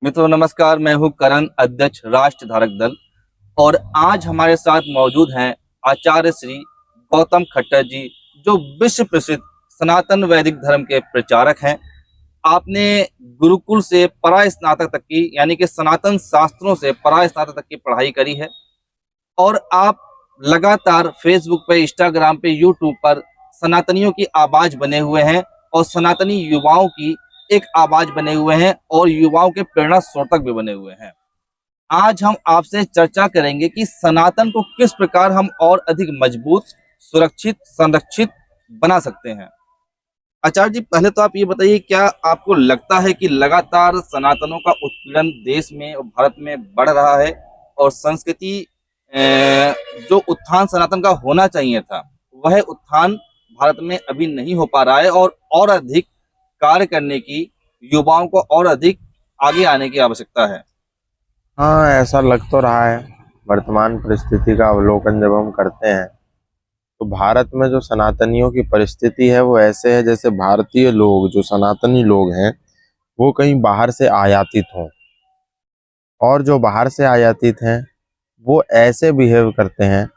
मित्रों नमस्कार, मैं हूं करण, अध्यक्ष राष्ट्र धारक दल। और आज हमारे साथ मौजूद हैं आचार्य श्री गौतम खट्टर जी, जो विश्व प्रसिद्ध सनातन वैदिक धर्म के प्रचारक हैं। आपने गुरुकुल से परास्नातक तक की, यानी कि सनातन शास्त्रों से परास्नातक तक की पढ़ाई करी है। और आप लगातार फेसबुक पे, इंस्टाग्राम पे, यूट्यूब पर सनातनियों की आवाज बने हुए हैं और सनातनी युवाओं की एक आवाज बने हुए हैं और युवाओं के प्रेरणा स्रोतक भी बने हुए हैं। आज हम आपसे चर्चा करेंगे कि सनातन को किस प्रकार हम और अधिक मजबूत, सुरक्षित, संरक्षित बना सकते हैं। आचार्य जी, पहले तो आप ये बताइए, क्या आपको लगता है कि लगातार सनातनों का उत्पीड़न देश में और भारत में बढ़ रहा है और संस्कृति जो उत्थान सनातन का होना चाहिए था, वह उत्थान भारत में अभी नहीं हो पा रहा है और अधिक कार्य करने की, युवाओं को और अधिक आगे आने की आवश्यकता है? हाँ, ऐसा लग तो रहा है। वर्तमान परिस्थिति का अवलोकन जब हम करते हैं तो भारत में जो सनातनियों की परिस्थिति है वो ऐसे है जैसे भारतीय लोग, जो सनातनी लोग हैं, वो कहीं बाहर से आयातित हों। और जो बाहर से आयातित हैं वो ऐसे बिहेव करते हैं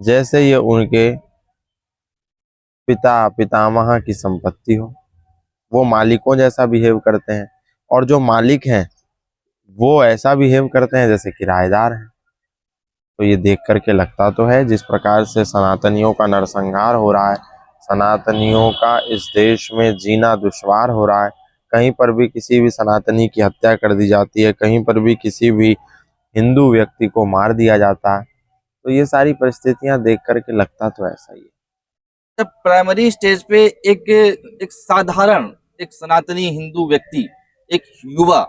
जैसे ये उनके पिता पितामह की संपत्ति हो। वो मालिकों जैसा बिहेव करते हैं, और जो मालिक हैं वो ऐसा बिहेव करते हैं जैसे किराएदार हैं। तो ये देख करके लगता तो है जिस प्रकार से सनातनियों का नरसंहार हो रहा है, सनातनियों का इस देश में जीना दुश्वार हो रहा है। कहीं पर भी किसी भी सनातनी की हत्या कर दी जाती है, कहीं पर भी किसी भी हिंदू व्यक्ति को मार दिया जाता है। तो ये सारी परिस्थितियां देख करके लगता तो ऐसा ही है। जब प्राइमरी स्टेज पे एक एक साधारण, एक सनातनी हिंदू व्यक्ति, एक युवा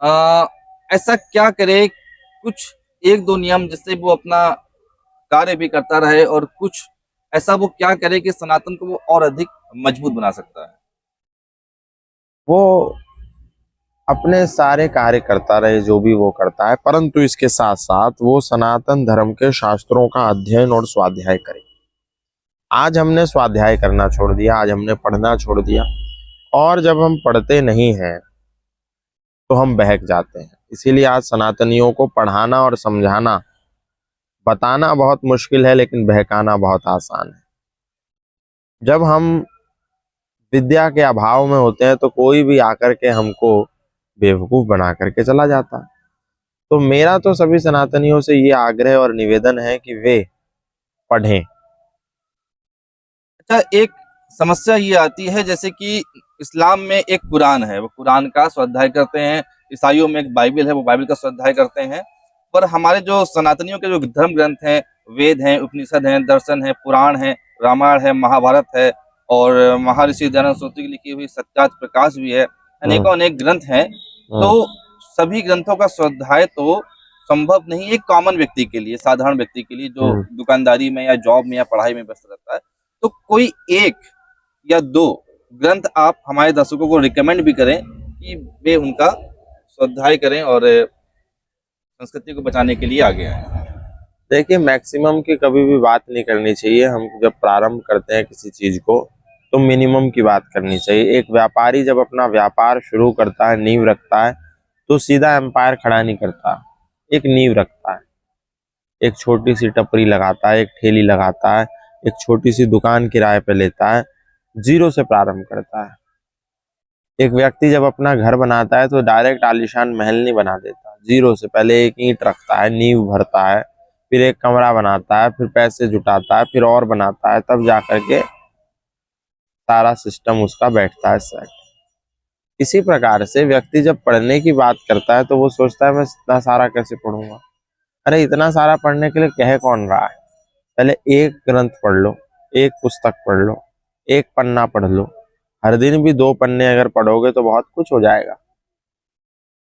आ, ऐसा क्या करे, कुछ एक दो नियम जिससे वो अपना कार्य भी करता रहे, और कुछ ऐसा वो क्या करे कि सनातन को वो और अधिक मजबूत बना सकता है? वो अपने सारे कार्य करता रहे जो भी वो करता है, परंतु इसके साथ साथ वो सनातन धर्म के शास्त्रों का अध्ययन और स्वाध्याय करे। आज हमने स्वाध्याय करना छोड़ दिया, आज हमने पढ़ना छोड़ दिया, और जब हम पढ़ते नहीं हैं तो हम बहक जाते हैं। इसीलिए आज सनातनियों को पढ़ाना और समझाना, बताना बहुत मुश्किल है, लेकिन बहकाना बहुत आसान है। जब हम विद्या के अभाव में होते हैं तो कोई भी आकर के हमको बेवकूफ बना करके चला जाता है। तो मेरा तो सभी सनातनियों से ये आग्रह और निवेदन है कि वे पढ़ें। अच्छा, एक समस्या ये आती है, जैसे कि इस्लाम में एक कुरान है, वो कुरान का स्वाध्याय करते हैं। ईसाइयों में एक बाइबल है, वो बाइबल का स्वाध्याय करते हैं। पर हमारे जो सनातनियों के जो धर्म ग्रंथ हैं, वेद हैं, उपनिषद हैं, दर्शन है, पुराण है, रामायण है, महाभारत है, और महर्षि दयानंद सूत्री की लिखी हुई सत्यार्थ प्रकाश भी है, अनेकों अनेक ग्रंथ हैं। तो सभी ग्रंथों का स्वाध्याय तो संभव नहीं एक कॉमन व्यक्ति के लिए, साधारण व्यक्ति के लिए, जो दुकानदारी में या जॉब में या पढ़ाई में व्यस्त रहता है। तो कोई एक या दो ग्रंथ आप हमारे दर्शकों को रिकमेंड भी करें कि वे उनका स्वाध्याय करें और संस्कृति को बचाने के लिए आगे आए। देखिए, मैक्सिमम की कभी भी बात नहीं करनी चाहिए। हम जब प्रारंभ करते हैं किसी चीज को तो मिनिमम की बात करनी चाहिए। एक व्यापारी जब अपना व्यापार शुरू करता है, नींव रखता है, तो सीधा एम्पायर खड़ा नहीं करता, एक नींव रखता है। एक छोटी सी टपरी लगाता है, एक ठेली लगाता है, एक छोटी सी दुकान किराए पे लेता है, जीरो से प्रारंभ करता है। एक व्यक्ति जब अपना घर बनाता है तो डायरेक्ट आलीशान महल नहीं बना देता, जीरो से पहले एक ईंट रखता है, नींव भरता है, फिर एक कमरा बनाता है, फिर पैसे जुटाता है, फिर और बनाता है, तब जाकर के सारा सिस्टम उसका बैठता है सेट। इसी प्रकार से व्यक्ति जब पढ़ने की बात करता है तो वो सोचता है मैं इतना सारा कैसे पढ़ूंगा। अरे इतना सारा पढ़ने के लिए कह कौन रहा है? पहले एक ग्रंथ पढ़ लो, एक पुस्तक पढ़ लो, एक पन्ना पढ़ लो। हर दिन भी 2 पन्ने अगर पढ़ोगे तो बहुत कुछ हो जाएगा।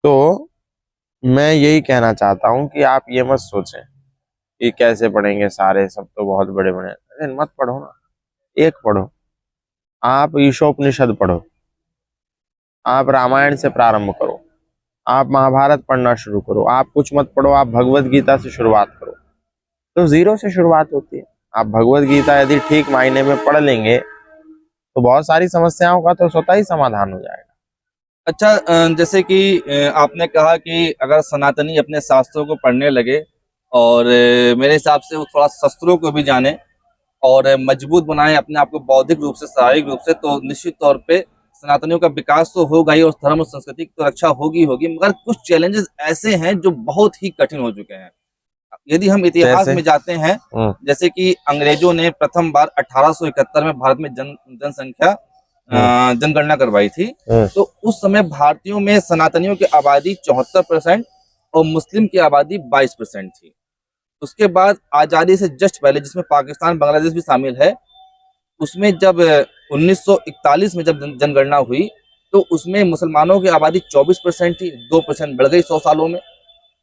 तो मैं यही कहना चाहता हूँ कि आप ये मत सोचें कि कैसे पढ़ेंगे, सारे सब तो बहुत बड़े बड़े। अरे मत पढ़ो ना, एक पढ़ो। आप ईशोपनिषद पढ़ो, आप रामायण से प्रारंभ करो, आप महाभारत पढ़ना शुरू करो। आप कुछ मत पढ़ो, आप भगवत गीता से शुरुआत करो। तो जीरो से शुरुआत होती है। आप भगवत गीता यदि ठीक मायने में पढ़ लेंगे तो बहुत सारी समस्याओं का तो स्वतः ही समाधान हो जाएगा। अच्छा, जैसे कि आपने कहा कि अगर सनातनी अपने शास्त्रों को पढ़ने लगे और मेरे हिसाब से वो थोड़ा शस्त्रों को भी जाने और मजबूत बनाए अपने आप को बौद्धिक रूप से, शारीरिक रूप से, तो निश्चित तौर पे सनातनियों का विकास तो होगा ही और धर्म और संस्कृति की तो रक्षा होगी ही होगी। मगर कुछ चैलेंजेस ऐसे हैं जो बहुत ही कठिन हो चुके हैं। यदि हम इतिहास जैसे में जाते हैं, हम्म जैसे कि अंग्रेजों ने प्रथम बार 1871 में भारत में जनसंख्या हम्म जनगणना करवाई थी। हम्म तो उस समय भारतीयों में सनातनियों की आबादी 74% और मुस्लिम की आबादी 22% थी। उसके बाद आजादी से जस्ट पहले, जिसमें पाकिस्तान बांग्लादेश भी शामिल है, उसमें जब 1941 में जब जनगणना हुई तो उसमें मुसलमानों की आबादी 24% थी, 2% बढ़ गई 100 सालों में,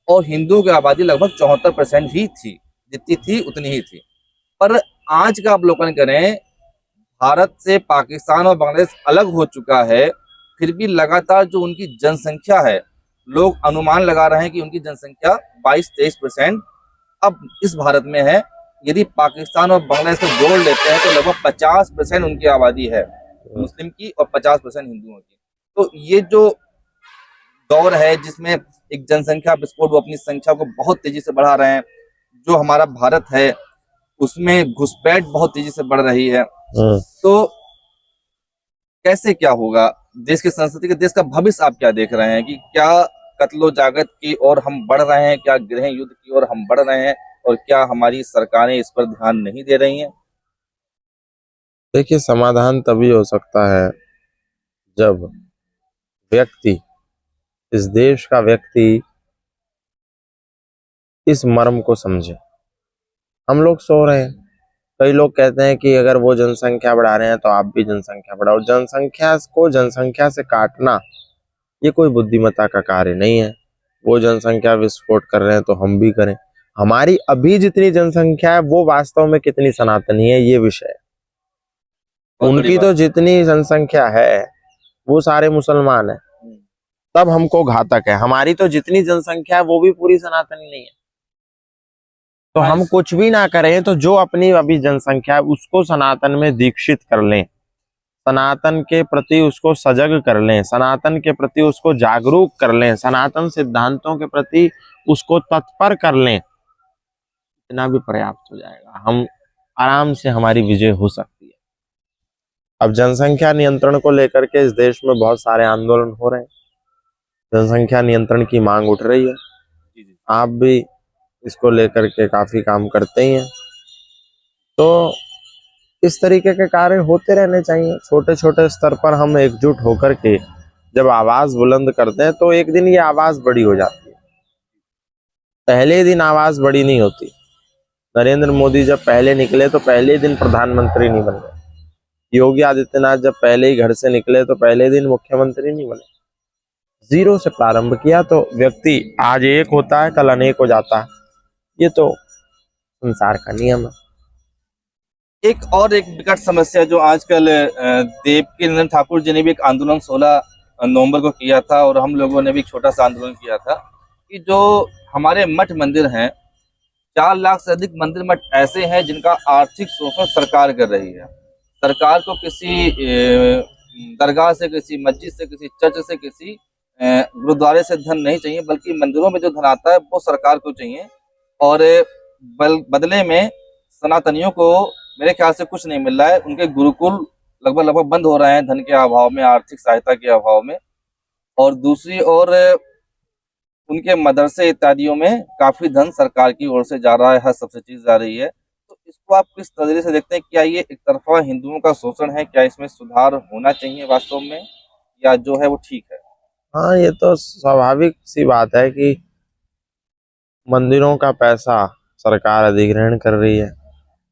और हिंदुओं की आबादी लगभग 74% ही थी। जितनी थी उतनी ही थी। पर आज का अवलोकन करें, भारत से पाकिस्तान और बांग्लादेश अलग हो चुका है, फिर भी लगातार जो उनकी जनसंख्या है, लोग अनुमान लगा रहे हैं कि उनकी जनसंख्या 22-23% अब इस भारत में है। यदि पाकिस्तान और बांग्लादेश को जोड़ लेते हैं तो लगभग 50% उनकी आबादी है मुस्लिम की और 50% हिंदुओं की। तो ये जो दौर है जिसमें एक जनसंख्या विस्फोट, वो अपनी संख्या को बहुत तेजी से बढ़ा रहे हैं, जो हमारा भारत है उसमें घुसपैठ बहुत तेजी से बढ़ रही है। हम्म तो कैसे क्या होगा, देश की संस्कृति के, देश का भविष्य आप क्या देख रहे हैं कि क्या कत्लो जागत की ओर हम बढ़ रहे हैं, क्या गृह युद्ध की ओर हम बढ़ रहे हैं, और क्या हमारी सरकारें इस पर ध्यान नहीं दे रही हैं? देखिए, समाधान तभी हो सकता है जब व्यक्ति, इस देश का व्यक्ति इस मर्म को समझे। हम लोग सो रहे हैं, कई लोग कहते हैं कि अगर वो जनसंख्या बढ़ा रहे हैं तो आप भी जनसंख्या बढ़ाओ। जनसंख्या को जनसंख्या से काटना ये कोई बुद्धिमत्ता का कार्य नहीं है। वो जनसंख्या विस्फोट कर रहे हैं तो हम भी करें। हमारी अभी जितनी जनसंख्या है वो वास्तव में कितनी सनातनी है, ये विषय है। बहुत बड़ी उनकी बात। तो जितनी जनसंख्या है वो सारे मुसलमान है, तब हमको घातक है। हमारी तो जितनी जनसंख्या है वो भी पूरी सनातनी नहीं है। तो हाँ, हम कुछ भी ना करें तो जो अपनी अभी जनसंख्या है उसको सनातन में दीक्षित कर लें, सनातन के प्रति उसको सजग कर लें, सनातन के प्रति उसको जागरूक कर लें, सनातन सिद्धांतों के प्रति उसको तत्पर कर लें, इतना भी पर्याप्त हो जाएगा। हम आराम से, हमारी विजय हो सकती है। अब जनसंख्या नियंत्रण को लेकर के इस देश में बहुत सारे आंदोलन हो रहे हैं, जनसंख्या नियंत्रण की मांग उठ रही है। जी जी। आप भी इसको लेकर के काफी काम करते ही हैं, तो इस तरीके के कार्य होते रहने चाहिए। छोटे छोटे स्तर पर हम एकजुट होकर के जब आवाज बुलंद करते हैं तो एक दिन ये आवाज बड़ी हो जाती है। पहले दिन आवाज बड़ी नहीं होती। नरेंद्र मोदी जब पहले निकले तो पहले दिन प्रधानमंत्री नहीं बन गए। योगी आदित्यनाथ जब पहले ही घर से निकले तो पहले दिन मुख्यमंत्री नहीं बने। जीरो से प्रारंभ किया तो व्यक्ति आज एक होता है, कल अनेक हो जाता है। ये तो संसार का नियम है। एक और एक विकट समस्या जो आजकल, देवकी नंदन ठाकुर जी ने भी एक आंदोलन 16 नवंबर को किया था और हम लोगों ने भी एक छोटा सा आंदोलन किया था कि जो हमारे मठ मंदिर हैं, 4 लाख से अधिक मंदिर मठ ऐसे हैं जिनका आर्थिक शोषण सरकार कर रही है। सरकार को किसी दरगाह से, किसी मस्जिद से, किसी चर्च से, किसी गुरुद्वारे से धन नहीं चाहिए, बल्कि मंदिरों में जो धन आता है वो सरकार को चाहिए। और बदले में सनातनियों को मेरे ख्याल से कुछ नहीं मिल रहा है। उनके गुरुकुल लगभग लगभग बंद हो रहे हैं धन के अभाव में, आर्थिक सहायता के अभाव में। और दूसरी ओर उनके मदरसे इत्यादियों में काफी धन सरकार की ओर से जा रहा है, हर सब्सिडी जा रही है। तो इसको आप किस नजरिए से देखते हैं? क्या ये एक तरफा हिंदुओं का शोषण है? क्या इसमें सुधार होना चाहिए वास्तव में, या जो है वो ठीक है? हाँ, ये तो स्वाभाविक सी बात है कि मंदिरों का पैसा सरकार अधिग्रहण कर रही है,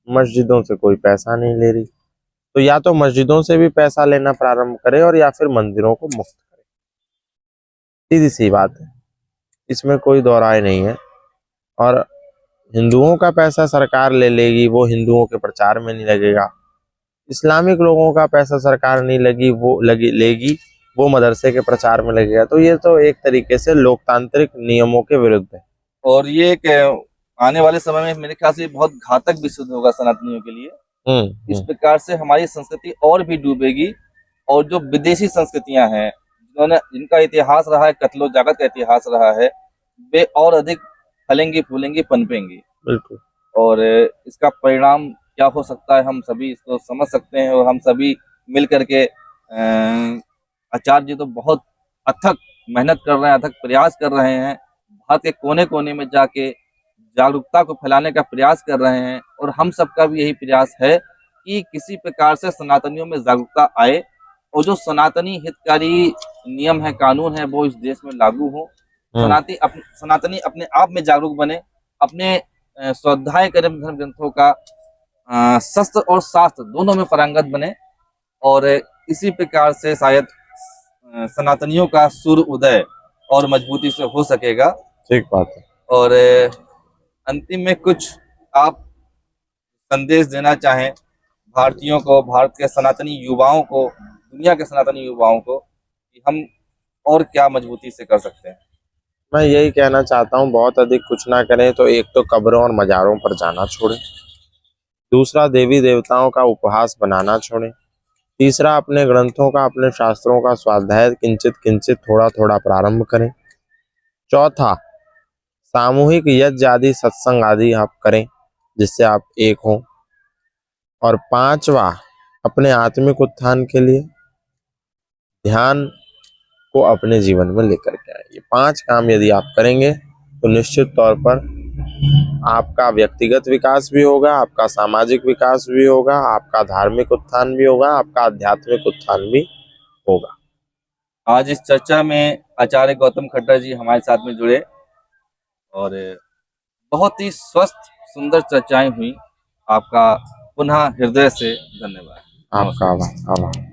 मस्जिदों से कोई पैसा नहीं ले रही। तो या तो मस्जिदों से भी पैसा लेना प्रारंभ करे और या फिर मंदिरों को मुक्त करे। सीधी सी बात है, इसमें कोई दो राय नहीं है। और हिंदुओं का पैसा सरकार ले लेगी, वो हिंदुओं के प्रचार में नहीं लगेगा। इस्लामिक लोगों का पैसा सरकार नहीं लेगी, वो मदरसे के प्रचार में लगेगा। तो ये तो एक तरीके से लोकतांत्रिक नियमों के विरुद्ध है। और ये एक आने वाले समय में मेरे ख्याल से बहुत घातक भी सिद्ध होगा सनातनियों के लिए। इस प्रकार से हमारी संस्कृति और भी डूबेगी, और जो विदेशी संस्कृतियां हैं जिनका इतिहास रहा है, कत्लो जागत का इतिहास रहा है, वे और अधिक फलेंगी, फूलेंगी, पनपेंगी। बिल्कुल। और इसका परिणाम क्या हो सकता है हम सभी इसको समझ सकते हैं। और हम सभी मिल करके आचार्य जी तो बहुत अथक मेहनत कर रहे हैं, अथक प्रयास कर रहे हैं, भारत के कोने कोने में जाके जागरूकता को फैलाने का प्रयास कर रहे हैं। और हम सबका भी यही प्रयास है कि किसी प्रकार से सनातनियों में जागरूकता आए और जो सनातनी हितकारी नियम है, कानून है, वो इस देश में लागू हो। सनातनी अपने आप में जागरूक बने, अपने स्वाध्याय करें धर्म ग्रंथों का, शस्त्र और शास्त्र दोनों में पारंगत बने। और इसी प्रकार से शायद सनातनियों का सूर्य उदय और मजबूती से हो सकेगा। ठीक बात है। और अंतिम में कुछ आप संदेश देना चाहें भारतीयों को, भारत के सनातनी युवाओं को, दुनिया के सनातनी युवाओं को, कि हम और क्या मजबूती से कर सकते हैं? मैं यही कहना चाहता हूँ, बहुत अधिक कुछ ना करें तो एक तो कब्रों और मज़ारों पर जाना छोड़ें, दूसरा देवी देवताओं का उपहास बनाना छोड़ें, तीसरा अपने ग्रंथों का, अपने शास्त्रों का स्वाध्याय किंचित किंचित थोड़ा थोड़ा प्रारंभ करें, चौथा सामूहिक यज्ञ आदि सत्संग आदि आप करें जिससे आप एक हों, और पांचवा अपने आत्मिक उत्थान के लिए ध्यान को अपने जीवन में लेकर के आए। ये 5 काम यदि आप करेंगे तो निश्चित तौर पर आपका व्यक्तिगत विकास भी होगा, आपका सामाजिक विकास भी होगा, आपका धार्मिक उत्थान भी होगा, आपका आध्यात्मिक उत्थान भी होगा। आज इस चर्चा में आचार्य गौतम खट्टर जी हमारे साथ में जुड़े और बहुत ही स्वस्थ सुंदर चर्चाएं हुई। आपका पुनः हृदय से धन्यवाद। आपका आभार।